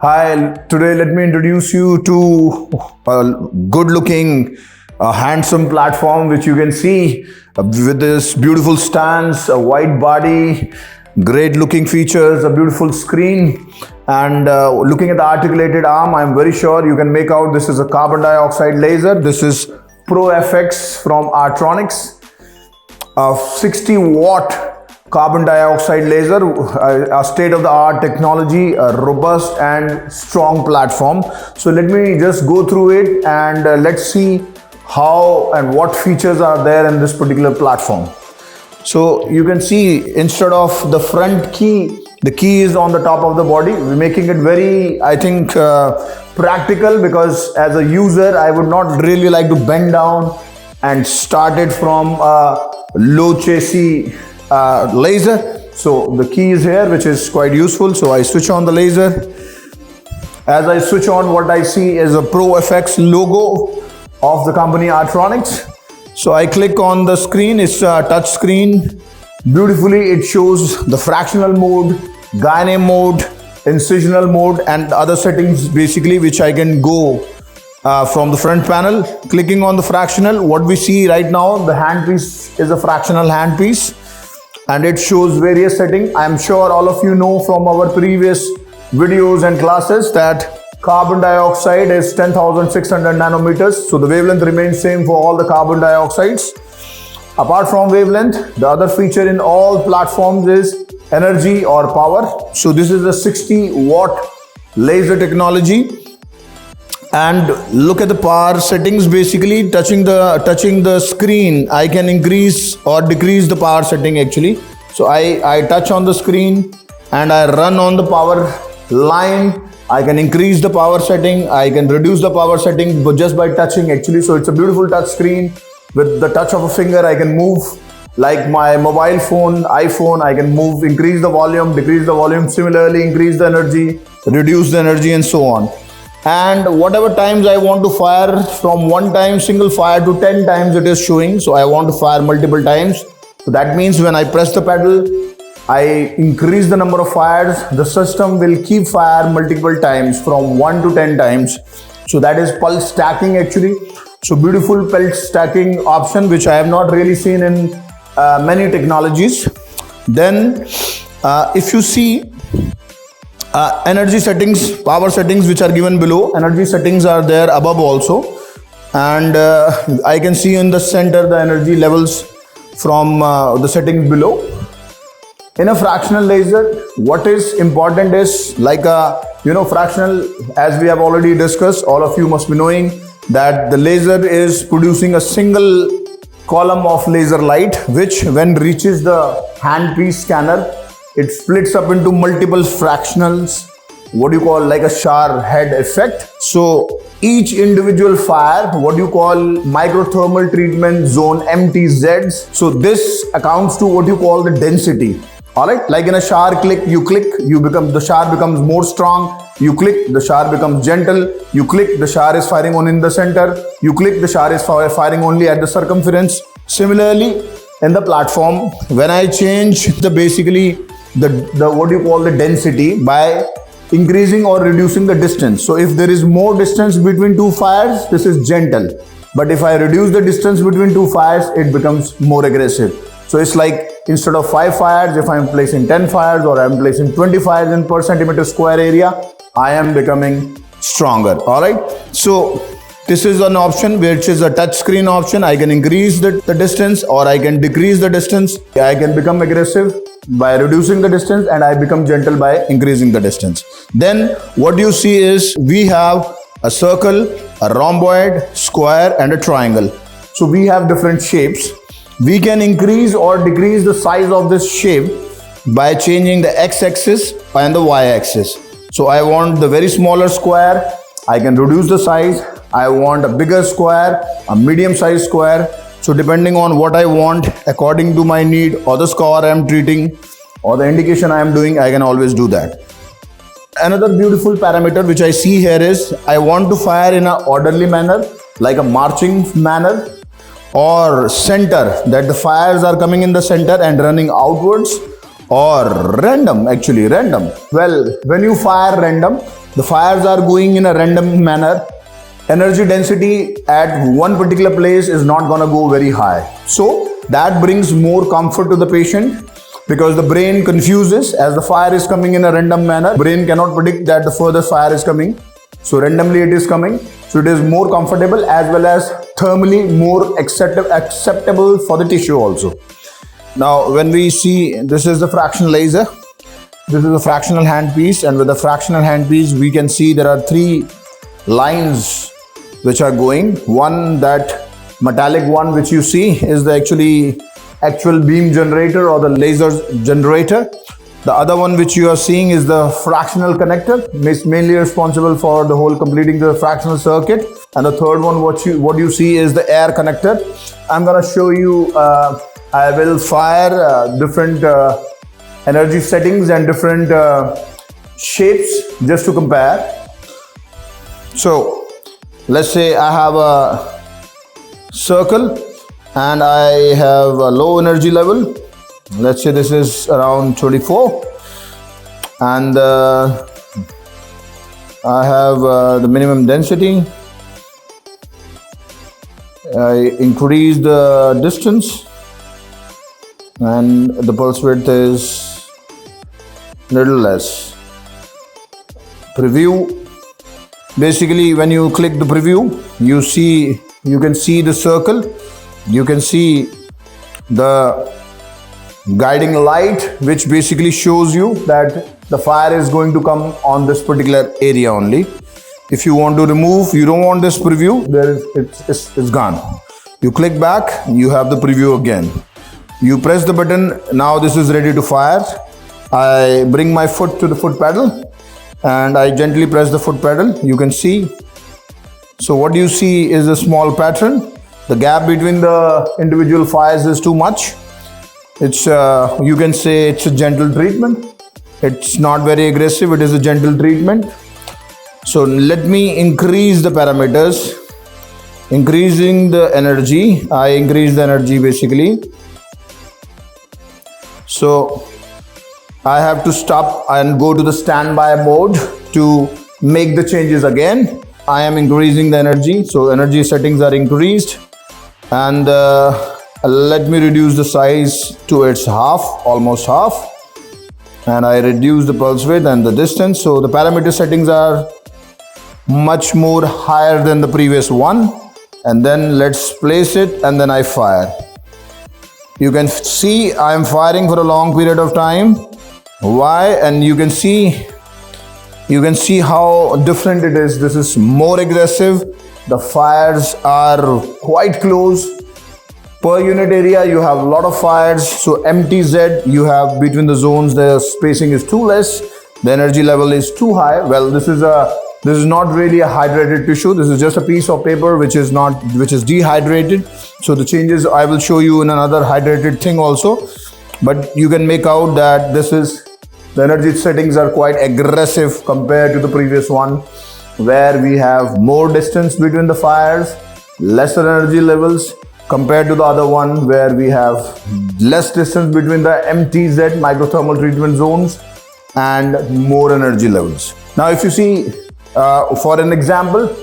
Hi, today let me introduce you to a good-looking, handsome platform which you can see with this beautiful stance, a wide body, great-looking features, a beautiful screen, and looking at the articulated arm, I'm very sure you can make out this is a carbon dioxide laser. This is ProFX from Artronics, a 60-watt carbon dioxide laser, a state-of-the-art technology, a robust and strong platform. So let me just go through it and let's see how and what features are there in this particular platform. So you can see instead of the front key, the key is on the top of the body. We're making it very, I think, practical, because as a user, I would not really like to bend down and start it from a low chassis laser. So the key is here, which is quite useful. So I switch on the laser. As I switch on, what I see is a ProFX logo of the company Artronics. So I click on the screen. It's a touch screen. Beautifully, it shows the fractional mode, Guyane mode, incisional mode, and other settings basically, which I can go from the front panel. Clicking on the fractional, what we see right now, the handpiece is a fractional handpiece, and it shows various settings. I'm sure all of you know from our previous videos and classes that carbon dioxide is 10,600 nanometers. So the wavelength remains same for all the carbon dioxides. Apart from wavelength, the other feature in all platforms is energy or power. So this is a 60-watt laser technology. And look at the power settings. Basically, touching the screen, I can increase or decrease the power setting actually. So I touch on the screen and I run on the power line. I can increase the power setting, I can reduce the power setting, but just by touching actually. So it's a beautiful touch screen. With the touch of a finger, I can move like my mobile phone, iPhone. I can move, increase the volume, decrease the volume, similarly increase the energy, reduce the energy, and so on. And whatever times I want to fire, from one time single fire to 10 times it is showing. So I want to fire multiple times. So that means when I press the pedal, I increase the number of fires. The system will keep fire multiple times from 1 to 10 times. So that is pulse stacking actually. So beautiful pulse stacking option, which I have not really seen in many technologies. Then if you see energy settings, power settings, which are given below, energy settings are there above also. And I can see in the center the energy levels from the settings below. In a fractional laser, what is important is like a, fractional, as we have already discussed, all of you must be knowing that the laser is producing a single column of laser light, which when reaches the handpiece scanner, it splits up into multiple fractionals, what you call like a shower head effect. So each individual fire, what you call microthermal treatment zone, MTZs. So this accounts to what you call the density. All right, like in a shower, the shower becomes more strong. You click, the shower becomes gentle. You click, the shower is firing on in the center. You click, the shower is firing only at the circumference. Similarly, in the platform, when I change the what you call the density by increasing or reducing the distance. So if there is more distance between two fires, this is gentle. But if I reduce the distance between two fires, it becomes more aggressive. So it's like instead of 5 fires, if I'm placing 10 fires or I'm placing 20 fires in per centimeter square area, I am becoming stronger. All right. So this is an option which is a touch screen option. I can increase the distance or I can decrease the distance. I can become aggressive by reducing the distance, and I become gentle by increasing the distance. Then what you see is we have a circle, a rhomboid, square, and a triangle. So we have different shapes. We can increase or decrease the size of this shape by changing the x-axis and the y-axis. So I want the very smaller square, I can reduce the size. I want a bigger square, a medium sized square. So depending on what I want, according to my need or the score I am treating or the indication I am doing, I can always do that. Another beautiful parameter which I see here is I want to fire in an orderly manner, like a marching manner, or center, that the fires are coming in the center and running outwards, or random, actually random. Well, when you fire random, The fires are going in a random manner. Energy density at one particular place is not going to go very high. So that brings more comfort to the patient, because the brain confuses as the fire is coming in a random manner. Brain cannot predict that the further fire is coming. So randomly it is coming. So it is more comfortable as well as thermally more acceptable for the tissue also. Now when we see, this is the fractional laser. This is a fractional handpiece, and with the fractional handpiece we can see there are three lines which are going. One, that metallic one which you see, is the actual beam generator or the laser generator. The other one which you are seeing is the fractional connector, is mainly responsible for the whole completing the fractional circuit. And the third one, what you see, is the air connector. I'm gonna show you, I will fire different energy settings and different shapes just to compare. So let's say I have a circle and I have a low energy level. Let's say this is around 24, and I have the minimum density. I increase the distance, and the pulse width is little less. Preview. Basically, when you click the preview, you can see the circle, you can see the guiding light, which basically shows you that the fire is going to come on this particular area only. If you want to remove, you don't want this preview, it's gone. You click back, you have the preview again. You press the button, now this is ready to fire. I bring my foot to the foot pedal and I gently press the foot pedal. You can see. So what you see is a small pattern. The gap between the individual fires is too much. It's you can say it's a gentle treatment. It's not very aggressive, it is a gentle treatment. So let me increase the parameters. Increasing the energy, I increase the energy basically. So I have to stop and go to the standby mode to make the changes again. I am increasing the energy, so energy settings are increased, and let me reduce the size to its half, almost half, and I reduce the pulse width and the distance. So the parameter settings are much more higher than the previous one, and then let's place it and then I fire. You can see I am firing for a long period of time. Why? And you can see how different it is. This is more aggressive. The fires are quite close. Per unit area, you have a lot of fires. So MTZ, you have between the zones, the spacing is too less. The energy level is too high. Well, this is not really a hydrated tissue. This is just a piece of paper which is dehydrated. So the changes I will show you in another hydrated thing also. But you can make out that the energy settings are quite aggressive compared to the previous one, where we have more distance between the fires, lesser energy levels, compared to the other one where we have less distance between the MTZ, microthermal treatment zones, and more energy levels. Now if you see, for an example,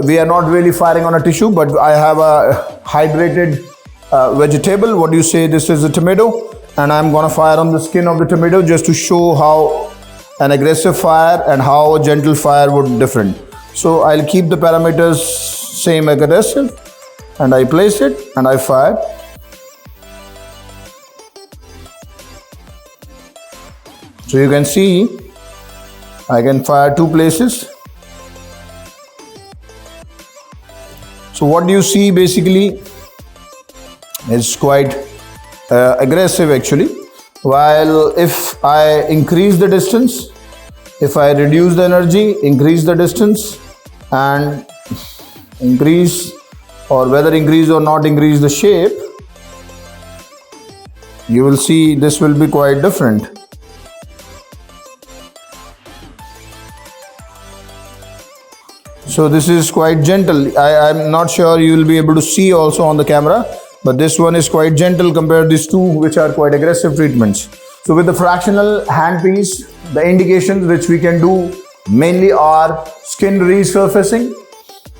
we are not really firing on a tissue, but I have a hydrated vegetable. What do you say? This is a tomato, and I'm gonna fire on the skin of the tomato just to show how an aggressive fire and how a gentle fire would be different. So I'll keep the parameters same aggressive, and I place it and I fire. So you can see I can fire two places. So what you see basically is quite aggressive actually. While if I increase the distance, if I reduce the energy, increase the distance, and increase, or whether increase or not increase the shape, you will see this will be quite different. So this is quite gentle. I'm not sure you will be able to see also on the camera, but this one is quite gentle compared to these two, which are quite aggressive treatments. So with the fractional handpiece, the indications which we can do mainly are skin resurfacing,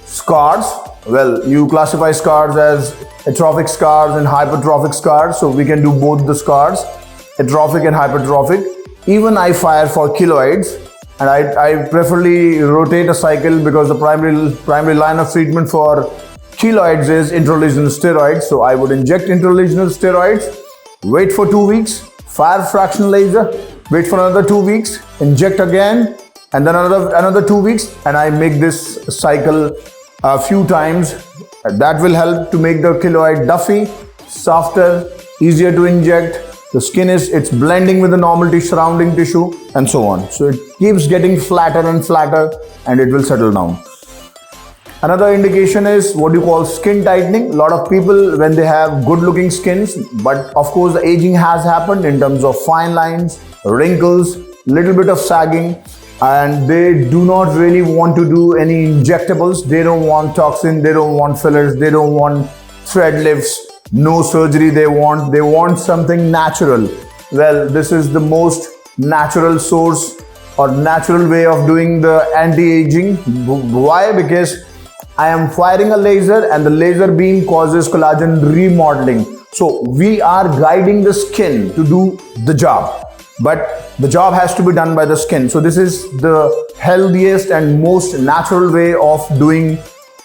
scars. Well, you classify scars as atrophic scars and hypertrophic scars, so we can do both the scars, atrophic and hypertrophic. Even I fire for keloids, and I preferably rotate a cycle because the primary line of treatment for keloids is intralesional steroids. So I would inject intralesional steroids, wait for 2 weeks, fire fractional laser, wait for another 2 weeks, inject again, and then another 2 weeks, and I make this cycle a few times. That will help to make the keloid duffy, softer, easier to inject. The skin it's blending with the normal surrounding tissue and so on. So it keeps getting flatter and flatter and it will settle down. Another indication is what you call skin tightening. A lot of people, when they have good looking skins, but of course the aging has happened in terms of fine lines, wrinkles, little bit of sagging, and they do not really want to do any injectables. They don't want toxin, they don't want fillers, they don't want thread lifts, no surgery they want something natural. Well, this is the most natural source or natural way of doing the anti-aging. Why? Because I am firing a laser and the laser beam causes collagen remodeling. So we are guiding the skin to do the job, but the job has to be done by the skin. So this is the healthiest and most natural way of doing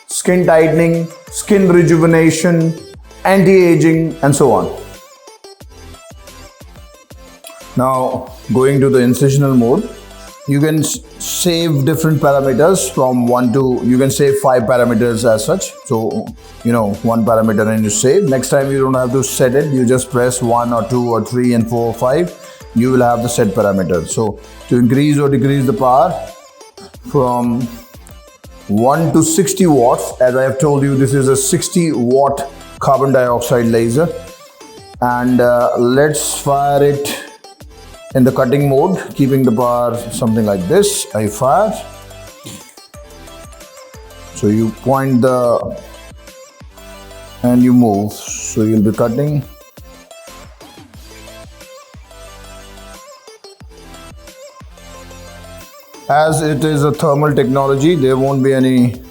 skin tightening, skin rejuvenation, anti-aging, and so on. Now going to the incisional mode, you can save different parameters from 1 to, you can save 5 parameters as such. So, one parameter and you save. Next time you don't have to set it, you just press 1 or 2 or 3 and 4 or 5. You will have the set parameter. So to increase or decrease the power from 1 to 60 watts, as I have told you, this is a 60 watt carbon dioxide laser, and let's fire it in the cutting mode, keeping the power something like this. I fire. So you point and you move. So you'll be cutting. As it is a thermal technology, there won't be any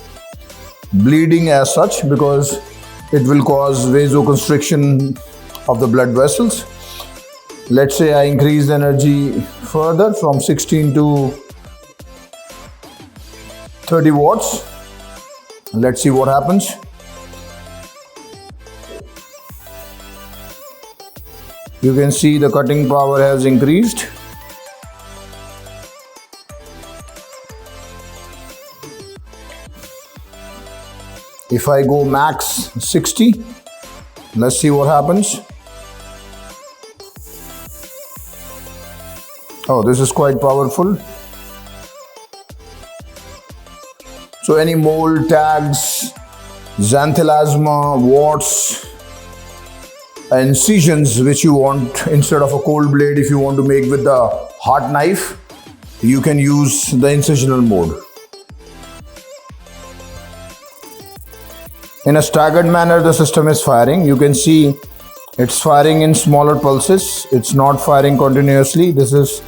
bleeding as such because it will cause vasoconstriction of the blood vessels. Let's say I increase the energy further from 16 to 30 watts. Let's see what happens. You can see the cutting power has increased. If I go max 60, let's see what happens. Oh, this is quite powerful. So any mole, tags, xanthelasma, warts, incisions which you want, instead of a cold blade, if you want to make with the hot knife, you can use the incisional mode. In a staggered manner, the system is firing. You can see it's firing in smaller pulses. It's not firing continuously. This is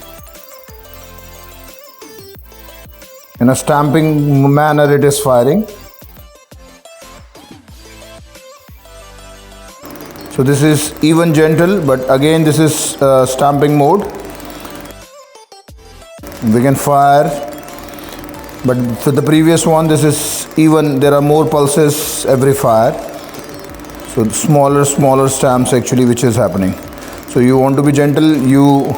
in a stamping manner, it is firing. So this is even gentle, but again this is stamping mode. We can fire, but for the previous one, this is even, there are more pulses every fire. So smaller stamps actually which is happening. So you want to be gentle, you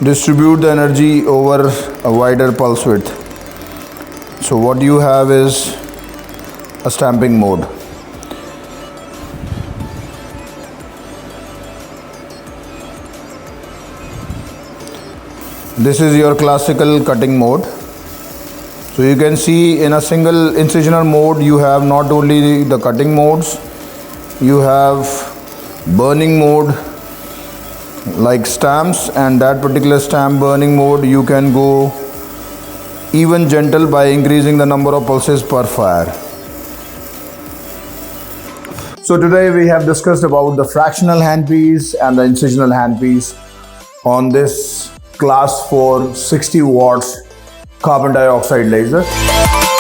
distribute the energy over a wider pulse width. So what you have is a stamping mode. This is your classical cutting mode. So you can see in a single incisional mode, you have not only the cutting modes, you have burning mode like stamps, and that particular stamp burning mode you can go even gentle by increasing the number of pulses per fire. So today we have discussed about the fractional handpiece and the incisional handpiece on this class 4 60 watts carbon dioxide laser.